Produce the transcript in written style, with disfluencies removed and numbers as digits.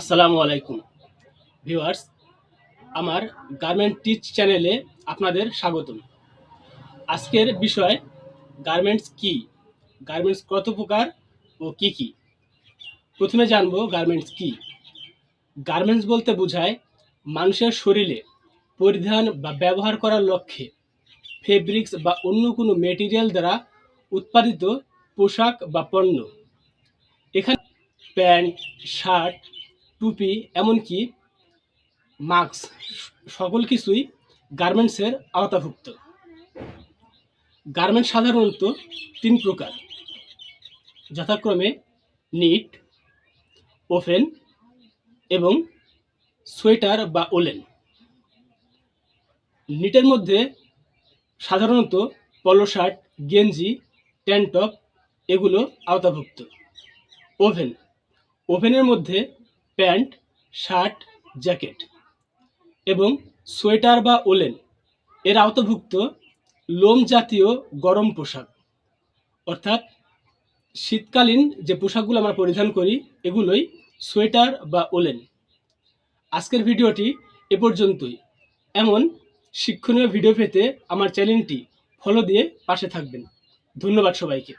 আসসালামু আলাইকুম ভিউয়ার্স, আমার গার্মেন্ট টিচ চ্যানেলে আপনাদের স্বাগতম। আজকের বিষয় গার্মেন্টস কি, গার্মেন্টস কত প্রকার ও কি কি। প্রথমে জানবো গার্মেন্টস কি। গার্মেন্টস বলতে বোঝায় মানুষের শরীরে পরিধান বা ব্যবহার করার লক্ষ্যে ফেব্রিক্স বা অন্য কোনো মেটেরিয়াল দ্বারা উৎপাদিত পোশাক বা পণ্য। এখানে প্যান্ট, শার্ট, টুপি, এমনকি মাস্ক সকল কিছুই গার্মেন্টসের আওতাভুক্ত। গার্মেন্টস সাধারণত তিন প্রকার, যথাক্রমে নিট, ওভেন এবং সোয়েটার বা ওলেন। নিটের মধ্যে সাধারণত পলো শার্ট, গেঞ্জি, ট্যাঙ্ক টপ এগুলো আওতাভুক্ত। ওভেন ওভেনের মধ্যে প্যান্ট, শার্ট, জ্যাকেট। এবং সোয়েটার বা ওলেন এর আওতাভুক্ত লোম জাতীয় গরম পোশাক, অর্থাৎ শীতকালীন যে পোশাকগুলো আমরা পরিধান করি এগুলোই সোয়েটার বা ওলেন। আজকের ভিডিওটি এ পর্যন্তই। এমন শিক্ষণীয় ভিডিও পেতে আমার চ্যানেলটি ফলো দিয়ে পাশে থাকবেন। ধন্যবাদ সবাইকে।